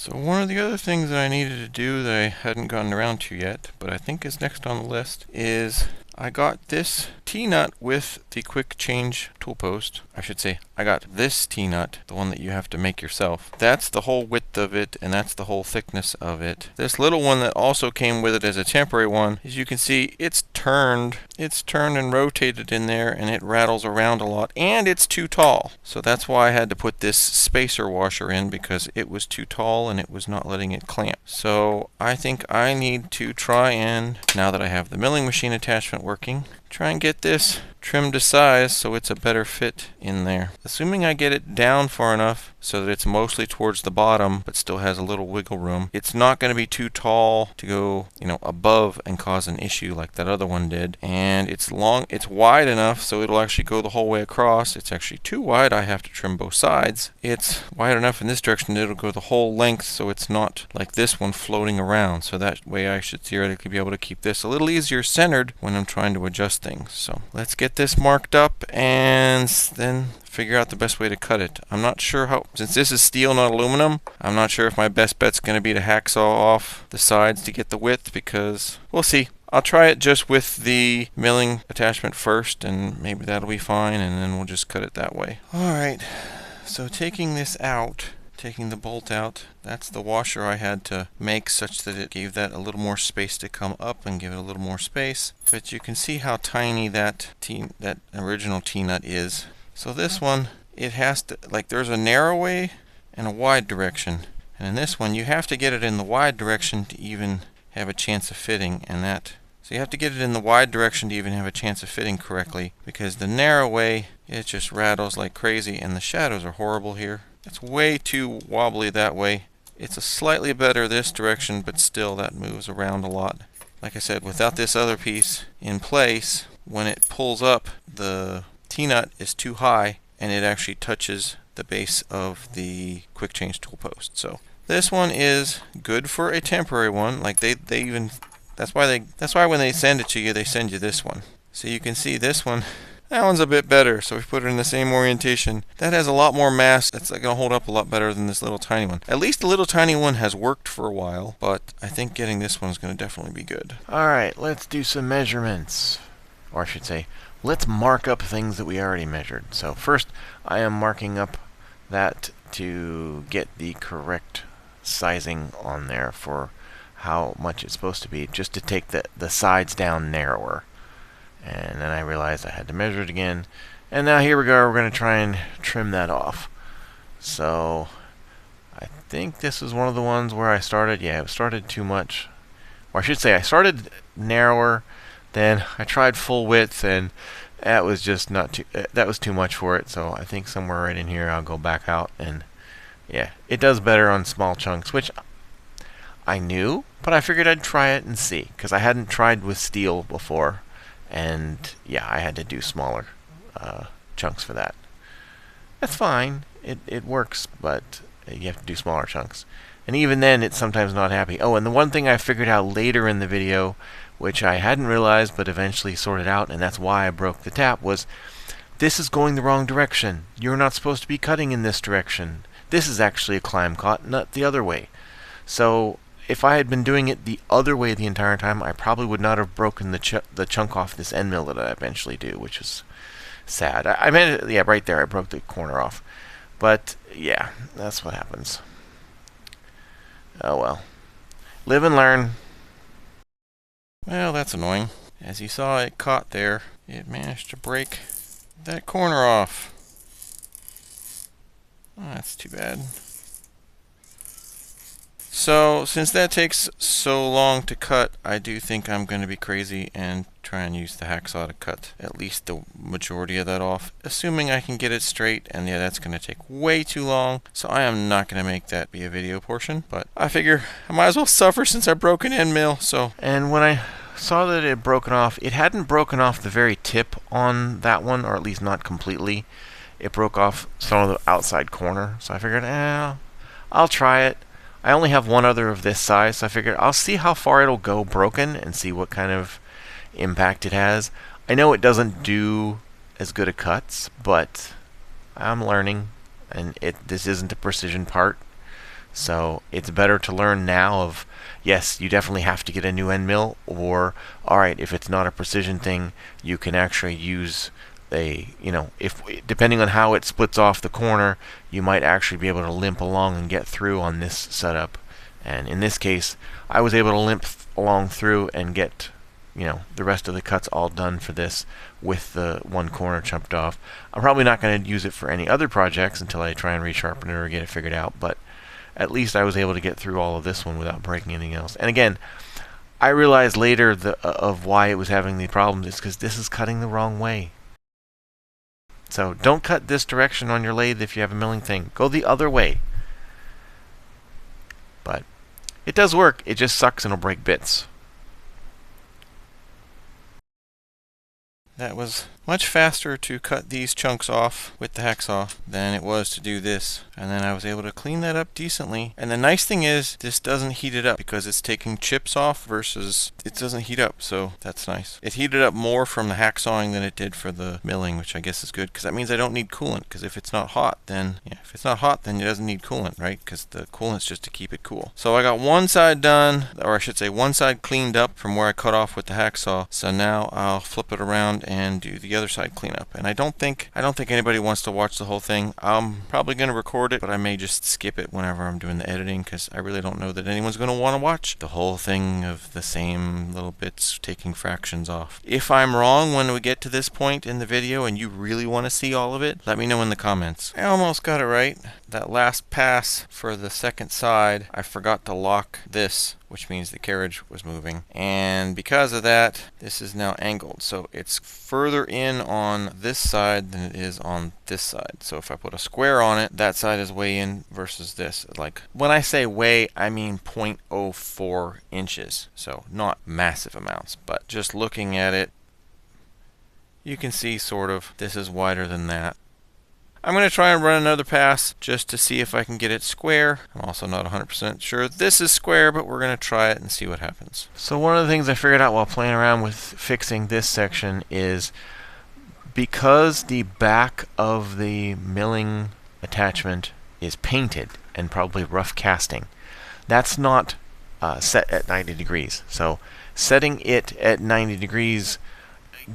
So one of the other things that I needed to do that I hadn't gotten around to yet, but I think is next on the list, is I got this T-nut with the quick change tool post. I should say, I got this T-nut, the one that you have to make yourself. That's the whole width of it, and that's the whole thickness of it. This little one that also came with it as a temporary one, as you can see, it's turned and rotated in there, and it rattles around a lot, and it's too tall. So that's why I had to put this spacer washer in, because it was too tall and it was not letting it clamp. So I think I need to try and, now that I have the milling machine attachment working, try and get this trimmed to size so it's a better fit in there. Assuming I get it down far enough so that it's mostly towards the bottom but still has a little wiggle room, it's not going to be too tall to go, above and cause an issue like that other one did. And it's wide enough so it'll actually go the whole way across. It's actually too wide, I have to trim both sides. It's wide enough in this direction it'll go the whole length so it's not like this one floating around. So that way I should theoretically be able to keep this a little easier centered when I'm trying to adjust things. So let's get this marked up and then figure out the best way to cut it. I'm not sure how, since this is steel not aluminum, I'm not sure if my best bet's going to be to hacksaw off the sides to get the width, because we'll see. I'll try it just with the milling attachment first and maybe that'll be fine, and then we'll just cut it that way. Alright, so taking this out, taking the bolt out, that's the washer I had to make such that it gave that a little more space to come up and give it a little more space. But you can see how tiny that original T-nut is. So this one, it has to, there's a narrow way and a wide direction. And in this one, you have to get it in the wide direction to even have a chance of fitting. So you have to get it in the wide direction to even have a chance of fitting correctly, because the narrow way, it just rattles like crazy, and the shadows are horrible here. It's way too wobbly that way. It's a slightly better this direction, but still that moves around a lot. Like I said, without this other piece in place, when it pulls up, the T-nut is too high and it actually touches the base of the quick change tool post. So this one is good for a temporary one. That's why when they send it to you, they send you this one. So you can see this one, that one's a bit better. So we put it in the same orientation. That has a lot more mass. That's going to hold up a lot better than this little tiny one. At least the little tiny one has worked for a while, but I think getting this one is going to definitely be good. Alright, let's do some measurements. Or I should say, let's mark up things that we already measured. So first, I am marking up that to get the correct sizing on there for how much it's supposed to be, just to take the sides down narrower. And then I realized I had to measure it again. And now here we go, we're going to try and trim that off. So I think this is one of the ones where I started, it started too much. Or I should say I started narrower, then I tried full width, and that was just that was too much for it. So I think somewhere right in here I'll go back out, and yeah, it does better on small chunks, which I knew, but I figured I'd try it and see, because I hadn't tried with steel before. And yeah, I had to do smaller chunks for that. That's fine. It works, but you have to do smaller chunks. And even then, it's sometimes not happy. Oh, and the one thing I figured out later in the video, which I hadn't realized but eventually sorted out, and that's why I broke the tap, was this is going the wrong direction. You're not supposed to be cutting in this direction. This is actually a climb cut, not the other way. So if I had been doing it the other way the entire time, I probably would not have broken the chunk off this end mill that I eventually do, which is sad. I meant it, yeah, right there. I broke the corner off. But yeah, that's what happens. Oh well. Live and learn. Well, that's annoying. As you saw, it caught there. It managed to break that corner off. Oh, that's too bad. So, since that takes so long to cut, I do think I'm going to be crazy and try and use the hacksaw to cut at least the majority of that off, assuming I can get it straight. And yeah, that's going to take way too long, so I am not going to make that be a video portion, but I figure I might as well suffer since I broke an end mill. And when I saw that it had broken off, it hadn't broken off the very tip on that one, or at least not completely. It broke off some of the outside corner, so I figured, I'll try it. I only have one other of this size, so I figured I'll see how far it'll go broken and see what kind of impact it has. I know it doesn't do as good a cuts, but I'm learning, and this isn't a precision part, So it's better to learn now of, yes, you definitely have to get a new end mill, or, alright, if it's not a precision thing, you can actually use if depending on how it splits off the corner, you might actually be able to limp along and get through on this setup. And in this case, I was able to limp along through and get the rest of the cuts all done for this with the one corner chopped off. I'm probably not going to use it for any other projects until I try and resharpen it or get it figured out, but at least I was able to get through all of this one without breaking anything else. And again, I realized later of why it was having the problems is because this is cutting the wrong way. So don't cut this direction on your lathe if you have a milling thing. Go the other way. But it does work. It just sucks and it'll break bits. That was much faster to cut these chunks off with the hacksaw than it was to do this. And then I was able to clean that up decently. And the nice thing is, this doesn't heat it up because it's taking chips off versus it doesn't heat up, so that's nice. It heated up more from the hacksawing than it did for the milling, which I guess is good because that means I don't need coolant, because if it's not hot, then it doesn't need coolant, right? Because the coolant's just to keep it cool. So I got one side done, or I should say one side cleaned up from where I cut off with the hacksaw. So now I'll flip it around and do the other side cleanup. And I don't think anybody wants to watch the whole thing. I'm probably going to record it, but I may just skip it whenever I'm doing the editing because I really don't know that anyone's going to want to watch the whole thing of the same little bits taking fractions off. If I'm wrong when we get to this point in the video and you really want to see all of it, let me know in the comments. I almost got it right. That last pass for the second side, I forgot to lock this, which means the carriage was moving. And because of that, this is now angled. So it's further in on this side than it is on this side. So if I put a square on it, that side is way in versus this. Like, when I say way, I mean 0.04 inches. So not massive amounts, but just looking at it, you can see sort of this is wider than that. I'm going to try and run another pass just to see if I can get it square. I'm also not 100% sure this is square, but we're going to try it and see what happens. So one of the things I figured out while playing around with fixing this section is because the back of the milling attachment is painted and probably rough casting, that's not set at 90 degrees. So setting it at 90 degrees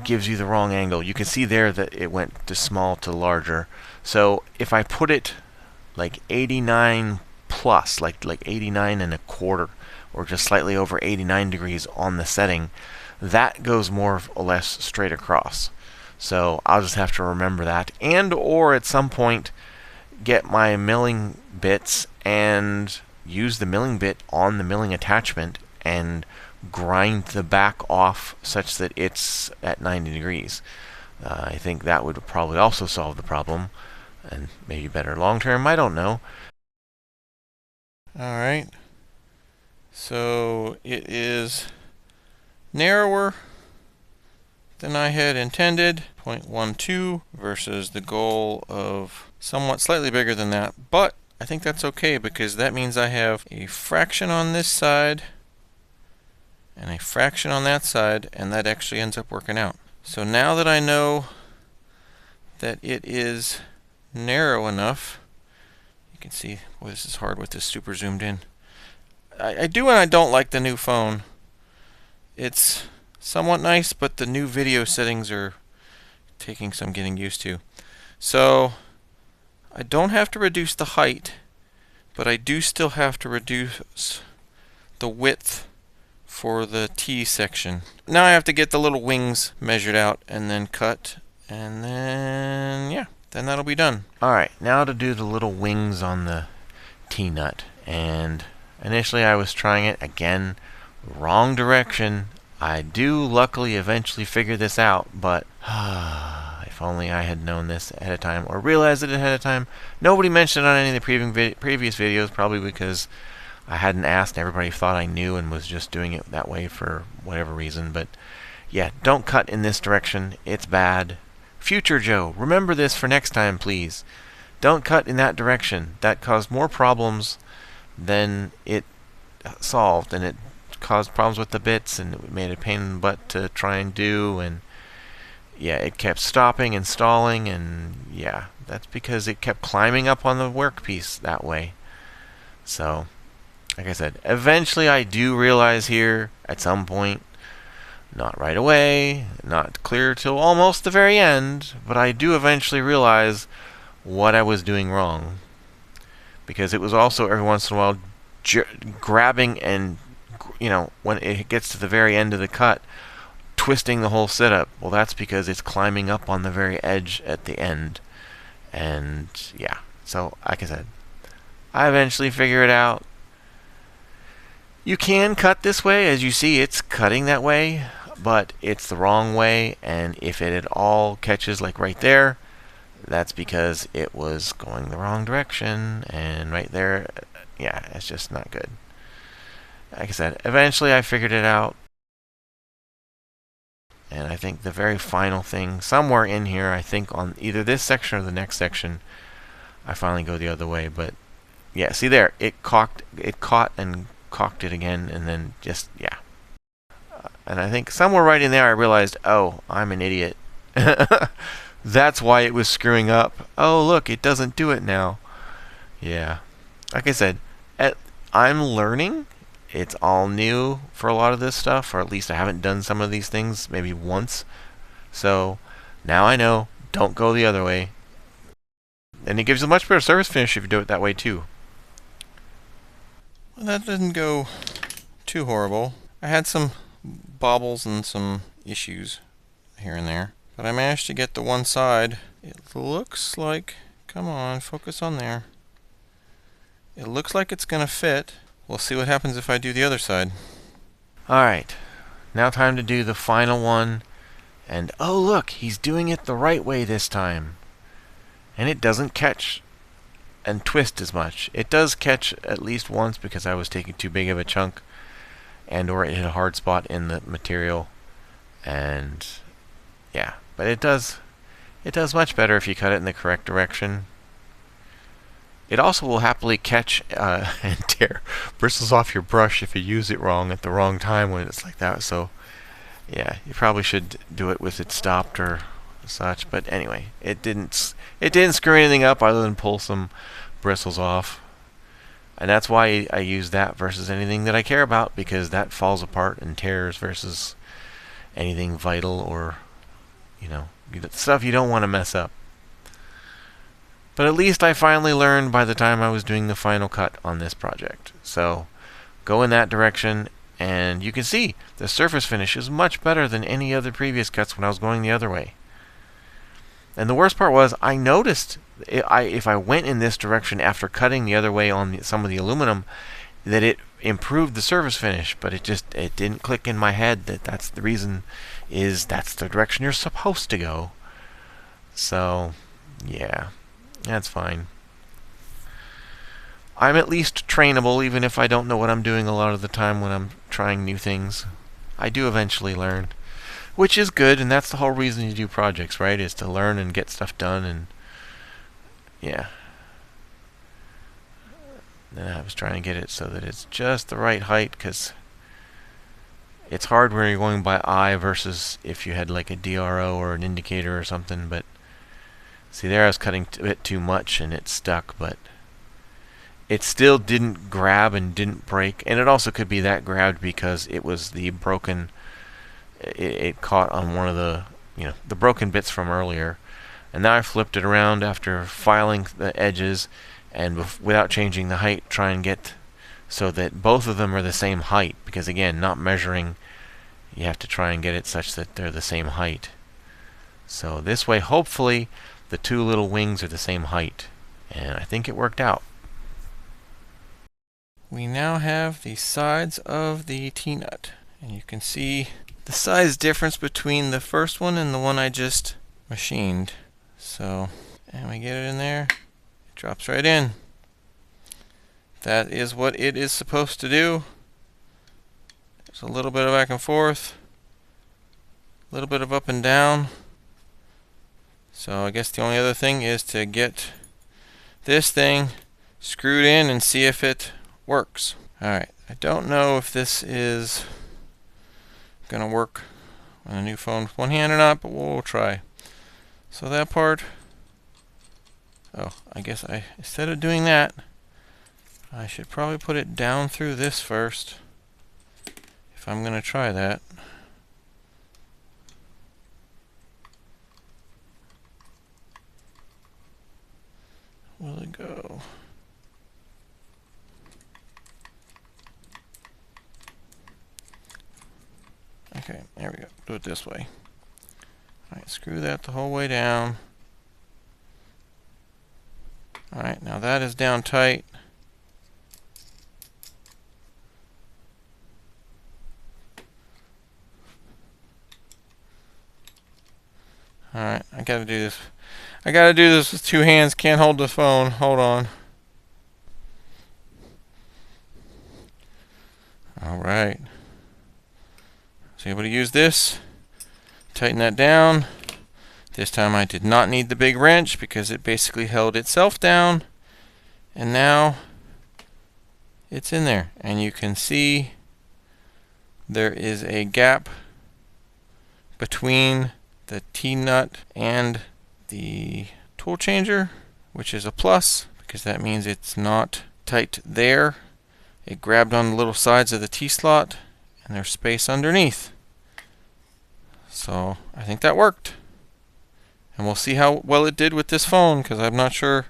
gives you the wrong angle. You can see there that it went to small to larger. So if I put it like 89 plus, like 89 and a quarter, or just slightly over 89 degrees on the setting, that goes more or less straight across. So I'll just have to remember that, and or at some point get my milling bits and use the milling bit on the milling attachment and grind the back off such that it's at 90 degrees. I think that would probably also solve the problem, and maybe better long term, I don't know. Alright, so it is narrower than I had intended, 0.12 versus the goal of somewhat slightly bigger than that, but I think that's okay because that means I have a fraction on this side and a fraction on that side, and that actually ends up working out. So now that I know that it is narrow enough, you can see, boy, this is hard with this super zoomed in. I do and I don't like the new phone. It's somewhat nice, but the new video settings are taking some getting used to. So I don't have to reduce the height, but I do still have to reduce the width for the T section. Now I have to get the little wings measured out and then cut, and then yeah, then that'll be done. Alright, now to do the little wings on the T-nut. And initially I was trying it, again, wrong direction. I do luckily eventually figure this out, but if only I had known this ahead of time, or realized it ahead of time. Nobody mentioned it on any of the previous videos, probably because I hadn't asked and everybody thought I knew and was just doing it that way for whatever reason. But yeah, don't cut in this direction. It's bad. Future Joe, remember this for next time, please. Don't cut in that direction. That caused more problems than it solved, and it caused problems with the bits, and it made a pain in the butt to try and do, and yeah, it kept stopping and stalling, and yeah, that's because it kept climbing up on the workpiece that way. So, like I said, eventually I do realize here at some point, not right away, not clear till almost the very end, but I do eventually realize what I was doing wrong. Because it was also every once in a while grabbing and, when it gets to the very end of the cut, twisting the whole setup. Well, that's because it's climbing up on the very edge at the end. And yeah, so like I said, I eventually figure it out. You can cut this way. As you see, it's cutting that way, but it's the wrong way. And if it at all catches like right there, that's because it was going the wrong direction. And right there, yeah, it's just not good. Like I said, eventually I figured it out. And I think the very final thing, somewhere in here, I think on either this section or the next section, I finally go the other way. But yeah, see there, it caught and cocked it again, and then just, yeah. And I think somewhere right in there I realized, oh, I'm an idiot. That's why it was screwing up. Oh, look, it doesn't do it now. Yeah. Like I said, I'm learning. It's all new for a lot of this stuff, or at least I haven't done some of these things maybe once. So now I know, don't go the other way. And it gives you a much better surface finish if you do it that way too. Well, that didn't go too horrible. I had some bobbles and some issues here and there, but I managed to get the one side. It looks like, come on, focus on there. It looks like it's gonna fit. We'll see what happens if I do the other side. Alright, now time to do the final one. And oh look, he's doing it the right way this time. And it doesn't catch and twist as much. It does catch at least once because I was taking too big of a chunk, and or it hit a hard spot in the material. And yeah, but it does much better if you cut it in the correct direction. It also will happily catch and tear bristles off your brush if you use it wrong at the wrong time when it's like that. So yeah, you probably should do it with it stopped or such. But anyway, it didn't screw anything up other than pull some bristles off. And that's why I use that versus anything that I care about, because that falls apart and tears versus anything vital or, stuff you don't want to mess up. But at least I finally learned by the time I was doing the final cut on this project. So go in that direction, and you can see the surface finish is much better than any other previous cuts when I was going the other way. And the worst part was I noticed if I went in this direction after cutting the other way on some of the aluminum, that it improved the surface finish, but it didn't click in my head that that's the reason, is that's the direction you're supposed to go. So yeah, that's fine. I'm at least trainable, even if I don't know what I'm doing a lot of the time when I'm trying new things. I do eventually learn, which is good, and that's the whole reason you do projects, right? Is to learn and get stuff done, and yeah. Then I was trying to get it so that it's just the right height, because it's hard when you're going by eye versus if you had like a DRO or an indicator or something. But see there, I was cutting a bit too much and it stuck, but it still didn't grab and didn't break. And it also could be that grabbed because it was the broken, it caught on one of the broken bits from earlier. And now I flipped it around after filing the edges, and without changing the height, try and get so that both of them are the same height, because again, not measuring, you have to try and get it such that they're the same height. So this way, hopefully the two little wings are the same height, and I think it worked out. We now have the sides of the T-nut, and you can see the size difference between the first one and the one I just machined. So, and we get it in there, it drops right in. That is what it is supposed to do. There's a little bit of back and forth, a little bit of up and down. So I guess the only other thing is to get this thing screwed in and see if it works. Alright, I don't know if this is gonna work on a new phone with one hand or not, but we'll try. So that part, oh, I guess instead of doing that, I should probably put it down through this first if I'm going to try that. Will it go? Okay, there we go. Do it this way. Alright, screw that the whole way down. Alright, now that is down tight. Alright, I gotta do this. I gotta do this with two hands. Can't hold the phone. Hold on. Alright. So able to use this. Tighten that down. This time I did not need the big wrench because it basically held itself down. And now it's in there. And you can see there is a gap between the T-nut and the tool changer, which is a plus because that means it's not tight there. It grabbed on the little sides of the T-slot and there's space underneath. So I think that worked. And we'll see how well it did with this phone because I'm not sure.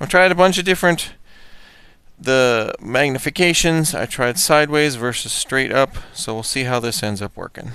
I've tried a bunch of different magnifications. I tried sideways versus straight up. So we'll see how this ends up working.